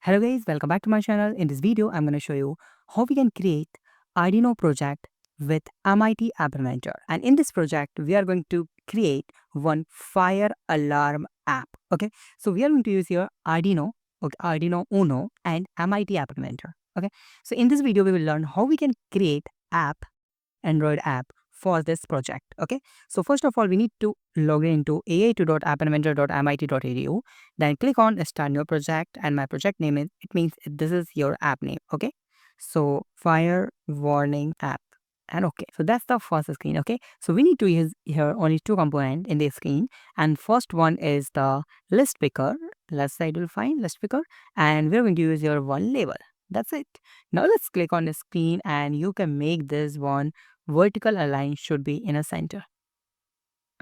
Hello guys, welcome back to my channel. In this video, I'm going to show you how we can create Arduino project with MIT App Inventor. And in this project, we are going to create one fire alarm app. Okay, so we are going to use here Arduino, okay, Arduino Uno and MIT App Inventor. Okay, so in this video, we will learn how we can create Android app for this project. Okay, so first of all, we need to log into aa2.appinventor.mit.edu. Then click on start new project, and my project name is, it means this is your app name. Okay, so fire warning app, and okay, so that's the first screen. Okay, so we need to use here only two components in the screen, and first one is the list picker. Left side will find list picker, and we're going to use your one label. That's it. Now let's click on the screen, and you can make this one vertical align should be in a center.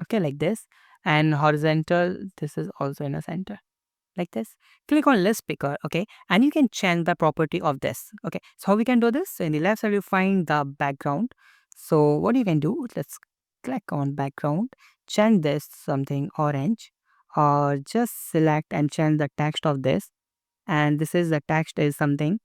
Okay, like this, and horizontal, this is also in a center, like this. Click on list picker. Okay, and you can change the property of this. Okay, so how we can do this? So in the left side you find the background. So what you can do, let's click on background, change this something orange, or just select and change the text of this, and this is the text is something.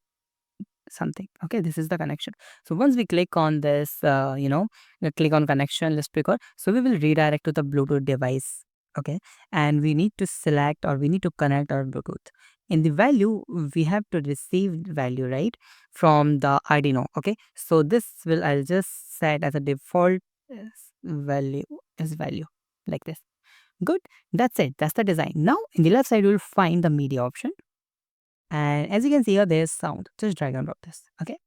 Okay, this is the connection. So once we click on this, click on connection list picker, so we will redirect to the Bluetooth device. Okay, and we need to select, or we need to connect our Bluetooth. In the value, we have to receive value, right, from the Arduino. Okay, so this will, I'll just set as a default value, is value, like this. Good, that's it, that's the design. Now in the left side you will find the media option, and as you can see here, there's sound. Just drag and drop this. Okay,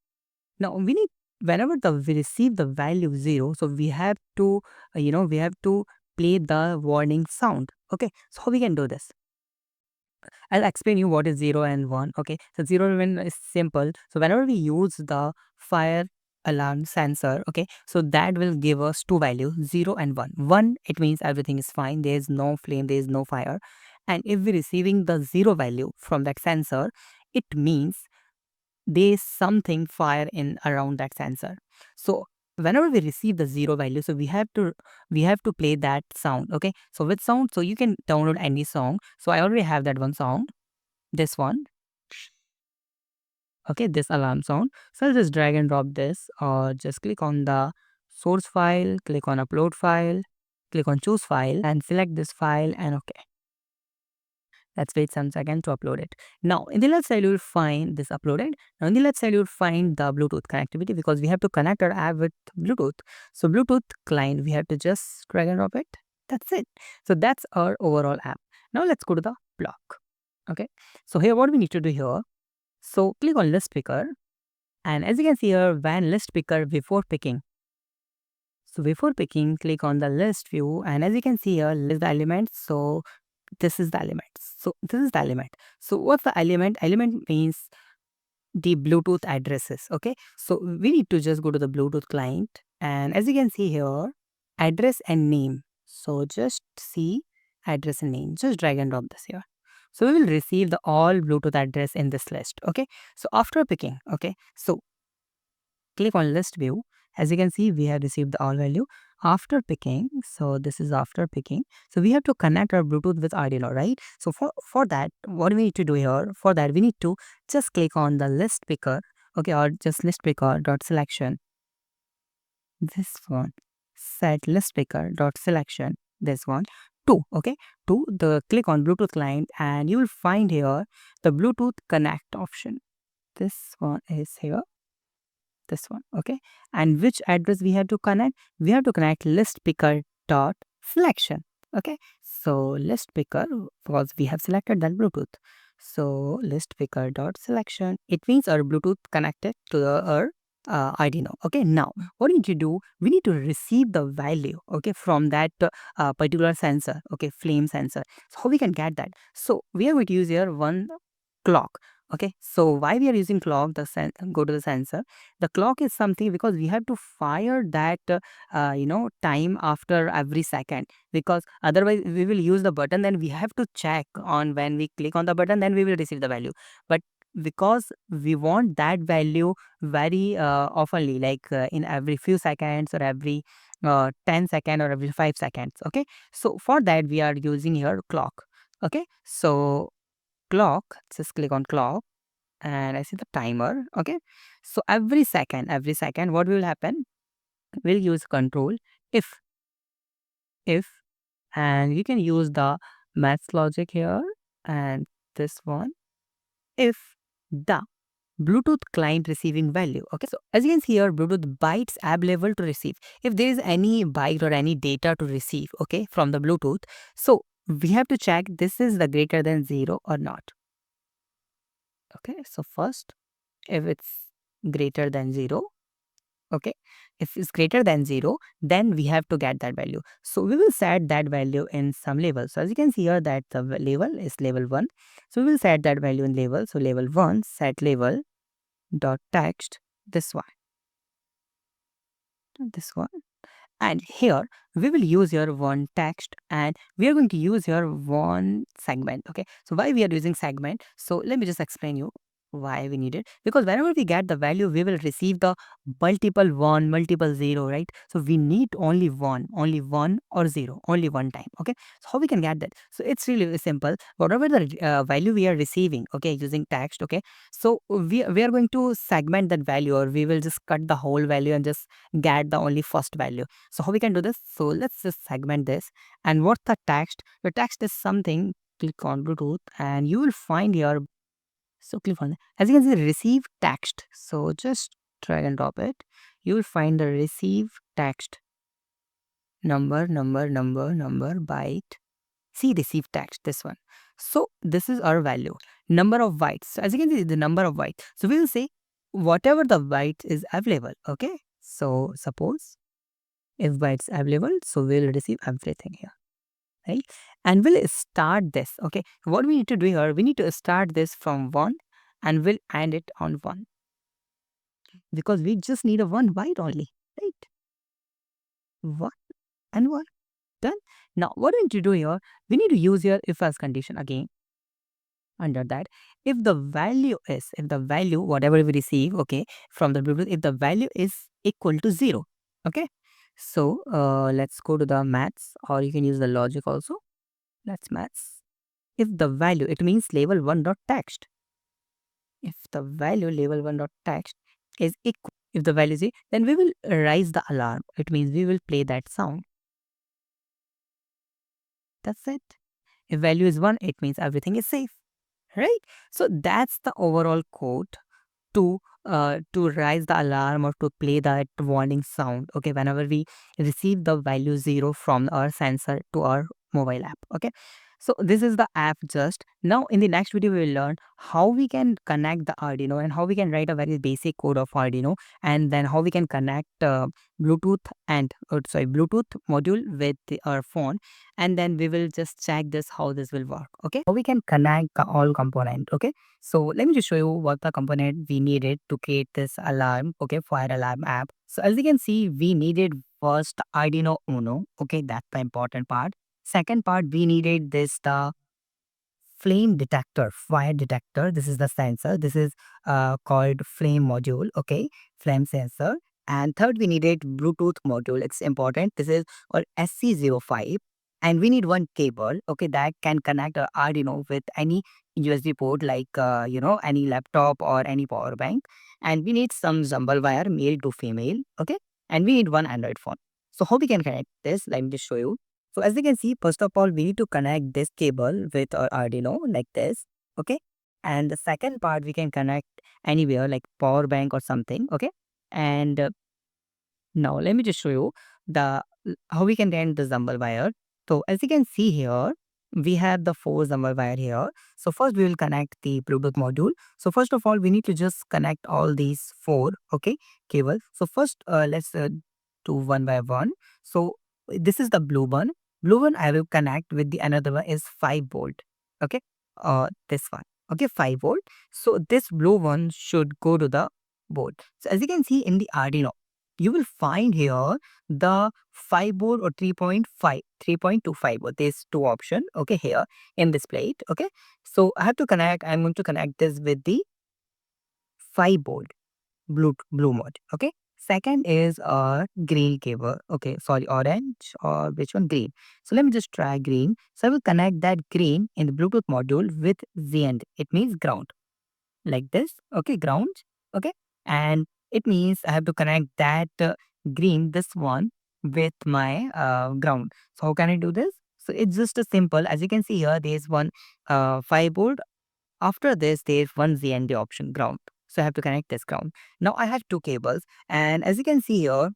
now we need, whenever we receive the value 0, so we have to we have to play the warning sound. Okay, so how we can do this? I'll explain you what is 0 and 1. Okay, so 0 and 1 is simple. So whenever we use the fire alarm sensor, okay, so that will give us two values, 0 and 1. 1, it means everything is fine, there is no flame, there is no fire. And if we're receiving the 0 value from that sensor, it means there is something fire in around that sensor. So whenever we receive the 0 value, so we have to play that sound. Okay, so with sound, so you can download any song. So I already have that one song, this one. Okay, this alarm sound. So I'll just drag and drop this, or just click on the source file, click on upload file, click on choose file, and select this file, and okay, let's wait some second to upload it. Now, in the left side, you will find this uploaded. Now, in the left side, you will find the Bluetooth connectivity, because we have to connect our app with Bluetooth. So, Bluetooth client, we have to just drag and drop it. That's it. So, that's our overall app. Now, let's go to the block. Okay. So, here, what we need to do here. So, click on list picker. And as you can see here, when list picker before picking. So, before picking, click on the list view. And as you can see here, list the elements. So, this is the element. So this is the element. So what's the element? Element means the Bluetooth addresses. Okay, so we need to just go to the Bluetooth client, and as you can see here, address and name. So just see address and name, just drag and drop this here. So we will receive the all Bluetooth address in this list. Okay, so after picking, okay, so click on list view. As you can see, we have received the all value after picking. So this is after picking. So we have to connect our Bluetooth with Arduino, right? So for that, what we need to do here, for that we need to just click on the list picker, okay, or just list picker dot selection. This one, set list picker dot selection. This one, two, okay, two. The click on Bluetooth client, and you will find here the Bluetooth connect option. This one is here, this one. Okay, and which address we have to connect? We have to connect list picker dot selection. Okay, so list picker, because we have selected that Bluetooth, so list picker dot selection, it means our Bluetooth connected to our Arduino. Okay, now what we need to do, we need to receive the value, okay, from that particular sensor, okay, flame sensor. So how we can get that? So we are going to use here one clock. Okay, so why we are using clock? Go to the sensor. The clock is something because we have to fire that time after every second, because otherwise we will use the button, then we have to check on when we click on the button, then we will receive the value. But because we want that value very oftenly, like in every few seconds, or every 10 seconds, or every 5 seconds. Okay, so for that we are using here clock. Okay, so clock, just click on clock, and I see the timer. Okay, so every second, what will happen? We'll use control if if, and you can use the maths logic here, and this one if the Bluetooth client receiving value. Okay, so as you can see here, Bluetooth bytes app level to receive. If there is any byte or any data to receive, okay, from the Bluetooth, so we have to check this is the greater than 0 or not. Okay, so first, if it's greater than 0, okay, if it's greater than 0, then we have to get that value. So we will set that value in some label. So as you can see here that the label is label 1. So we will set that value in label. So label 1 set label dot text, this one, and here we will use your one text, and we are going to use your one segment. Okay, so why we are using segment? So let me just explain you why we need it. Because whenever we get the value, we will receive the multiple 1, multiple 0, right? So we need only one or 0 only one time. Okay, so how we can get that? So it's really simple. Whatever the value we are receiving, okay, using text, okay, so we are going to segment that value, or we will just cut the whole value and just get the only first value. So how we can do this? So let's just segment this. And what's the text? The text is something. Click on Bluetooth and you will find your, so click on it. As you can see, receive text. So just drag and drop it. You will find the receive text number byte. See, receive text, this one. So this is our value, number of bytes. So as you can see, the number of bytes. So we will say whatever the byte is available. Okay, so suppose if bytes available, so we'll receive everything here, right? And we'll start this. Okay, what we need to do here, we need to start this from 1 and we'll end it on 1, because we just need a 1 byte only, right? 1 and 1, done. Now what we need to do here, we need to use your if else condition again. Under that, if the value whatever we receive, okay, from the Bluetooth, if the value is equal to 0, okay, so let's go to the maths, or you can use the logic also. Let's maths. If the value, it means label 1 dot text. If the value label 1 dot text is equal, if the value is a, then we will raise the alarm. It means we will play that sound. That's it. If value is 1, it means everything is safe, right? So that's the overall code to raise the alarm or to play that warning sound, okay, whenever we receive the value 0 from our sensor to our mobile app. Okay, so this is the app. Just now in the next video we will learn how we can connect the Arduino and how we can write a very basic code of Arduino, and then how we can connect Bluetooth and Bluetooth module with our phone, and then we will just check this how this will work. Okay, how we can connect all component. Okay, so let me just show you what the component we needed to create this alarm, okay, fire alarm app. So as you can see, we needed first Arduino Uno, okay, that's the important part. Second part, we needed this the flame detector, fire detector. This is the sensor. This is called flame module, okay, flame sensor. And third, we needed Bluetooth module. It's important. This is called SC05. And we need one cable, okay, that can connect our Arduino with any USB port, like, any laptop or any power bank. And we need some jumble wire, male to female, okay. And we need one Android phone. So how we can connect this? Let me just show you. So as you can see, first of all, we need to connect this cable with our Arduino like this, okay? And the second part, we can connect anywhere like power bank or something, okay? And now let me just show you the how we can rent the jumble wire. So as you can see here, we have the 4 jumble wire here. So first we will connect the Bluetooth module. So first of all, we need to just connect all these 4, okay, cables. So first, let's do one by one. So this is the blue one. Blue one I will connect with the another one is 5 volt. Okay, this one. Okay, 5 volt. So this blue one should go to the board. So as you can see in the Arduino, you will find here the 5 volt or 3.5, 3.25 volt. There's two option, okay, here in this plate, okay. So I'm going to connect this with the 5 volt blue mode, okay. Second is a green cable, okay, sorry, orange, or which one, green. So let me just try green. So I will connect that green in the Bluetooth module with ZN. It means ground. like this, okay, ground, okay, and it means I have to connect that green, this one, with my ground. So how can I do this? So it's just a simple, as you can see here, there's one 5 volt. After this, there's one ZND option, ground. So I have to connect this ground. Now I have two cables, and as you can see here,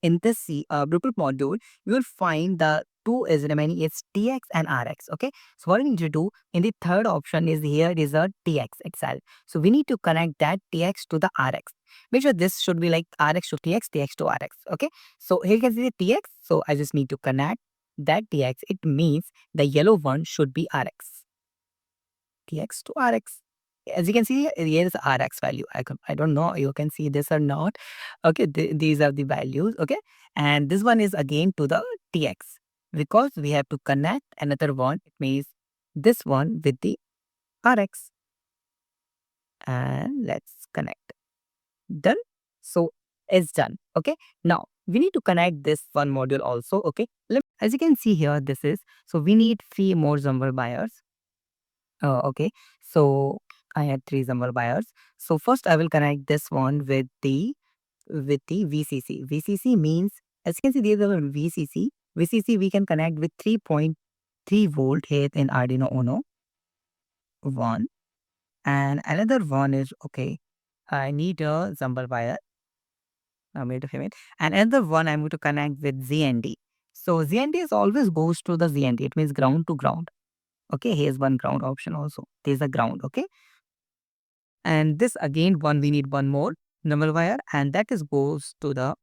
in this Bluetooth module, you will find the two is remaining is TX and RX. Okay, so what we need to do in the third option is here is a TX itself. So we need to connect that TX to the RX. Make sure this should be like RX to TX, TX to RX. Okay, so here you can see the TX. So I just need to connect that TX. It means the yellow one should be RX. TX to RX. As you can see, here is RX value. I don't know you can see this or not. Okay, these are the values. Okay, and this one is again to the TX because we have to connect another one. It means this one with the RX, and let's connect. Done. So it's done. Okay, now we need to connect this one module also. Okay, as you can see here, this is so we need 3 more Zumba wires. Okay. So I had 3 Zumba wires. So first I will connect this one with the VCC. VCC means, as you can see, these are VCC. VCC we can connect with 3.3 volt here in Arduino Uno. One, and another one is okay. I need a Zumba wire. I'm going to frame it. And another one I'm going to connect with ZND. So ZND is always goes to the ZND. It means ground to ground. Okay, here's one ground option also. There's a ground. Okay. And this again one we need one more normal wire, and that is goes to the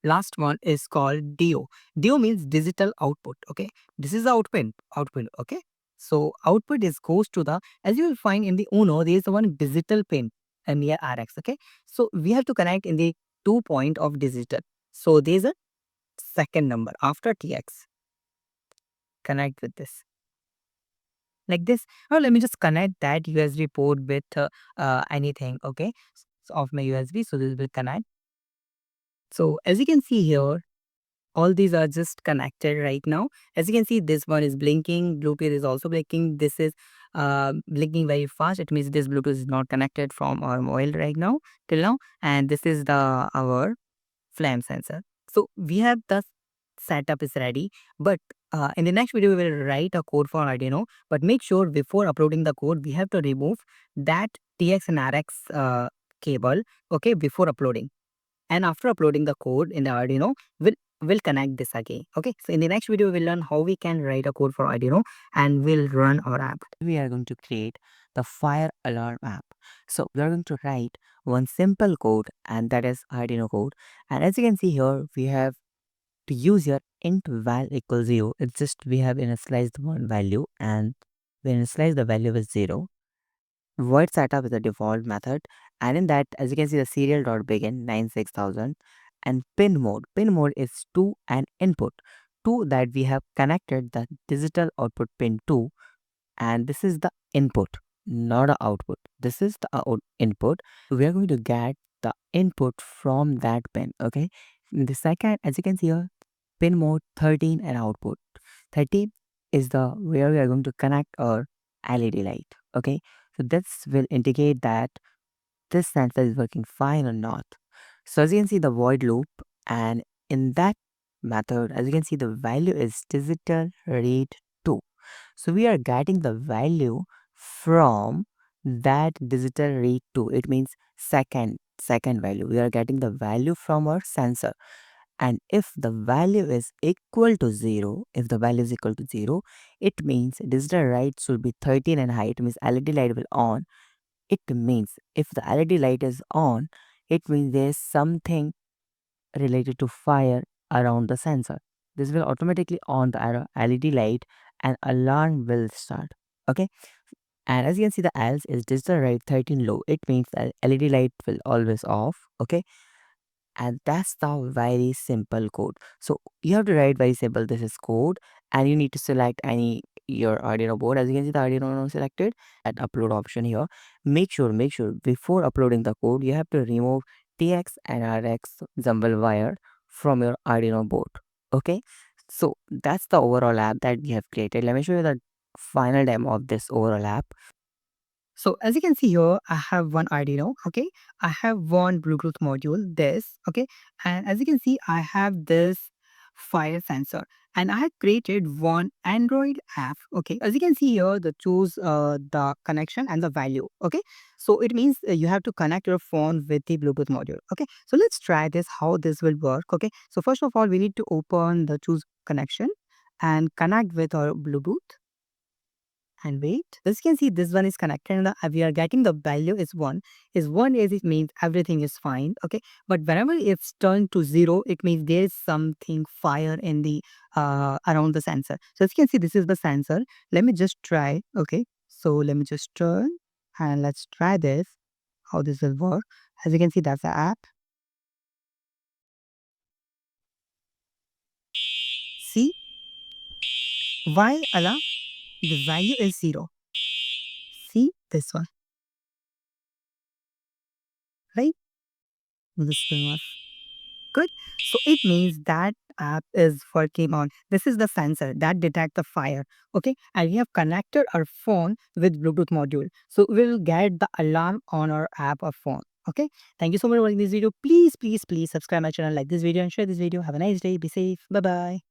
last one is called DO. DO means digital output. Okay, this is the output. Okay, so output is goes to the, as you will find in the Uno there is one digital pin near RX. Okay, so we have to connect in the 2 point of digital. So there's a second number after TX. Connect with this like this. Or let me just connect that USB port with anything. Okay, so of my USB, so this will connect. So as you can see here, all these are just connected right now. As you can see, this one is blinking. Bluetooth is also blinking. This is blinking very fast. It means this Bluetooth is not connected from our mobile right now till now. And this is the our flame sensor. So we have the setup is ready. But in the next video, we will write a code for Arduino. But make sure before uploading the code, we have to remove that TX and RX cable. Okay, before uploading. And after uploading the code in the Arduino, we'll connect this again. Okay, so in the next video, we'll learn how we can write a code for Arduino and we'll run our app. We are going to create the fire alarm app. So we are going to write one simple code, and that is Arduino code. And as you can see here, we have to use your int val equals 0. It's just we have initialized one value, and we initialize the value with 0. Void setup is the default method, and in that, as you can see, the serial dot begin 96000, and pin mode is to an input to that we have connected the digital output pin to, and this is the input, not a output. This is the input. We are going to get the input from that pin. Okay, in the second, as you can see here, pin mode 13 and output 13 is the where we are going to connect our LED light. Okay, so this will indicate that this sensor is working fine or not. So as you can see the void loop, and in that method, as you can see, the value is digital read 2. So we are getting the value from that digital read 2. It means second value. We are getting the value from our sensor. And if the value is equal to 0, it means digital write should be 13 and high. It means LED light will on. It means if the LED light is on, it means there's something related to fire around the sensor. This will automatically on the LED light and alarm will start. Okay. And as you can see, the else is digital write 13 low. It means the LED light will always off. Okay, and that's the very simple code. So you have to write very simple, this is code, and you need to select any your Arduino board. As you can see, the Arduino is selected at upload option here. Make sure before uploading the code you have to remove TX and RX jumble wire from your Arduino board. Okay, so that's the overall app that we have created. Let me show you the final demo of this overall app. So as you can see here, I have one Arduino, okay? I have one Bluetooth module, this, okay? And as you can see, I have this fire sensor and I have created one Android app, okay? As you can see here, the choose the connection and the value, okay? So it means you have to connect your phone with the Bluetooth module, okay? So let's try this, how this will work, okay? So first of all, we need to open the choose connection and connect with our Bluetooth and wait. As you can see, this one is connected and we are getting the value is 1. Is 1 is it means everything is fine, okay? But whenever it's turned to 0, it means there is something fire in the around the sensor. So as you can see, this is the sensor. Let me just try, okay? So let me just turn and let's try this, how this will work. As you can see, that's the app. See, why Allah? The value is 0. See this one, right? This one. Good. So it means that app is working on, this is the sensor that detect the fire. Okay. And we have connected our phone with Bluetooth module. So we'll get the alarm on our app or phone. Okay. Thank you so much for watching this video. Please, please, please subscribe my channel, like this video and share this video. Have a nice day. Be safe. Bye bye.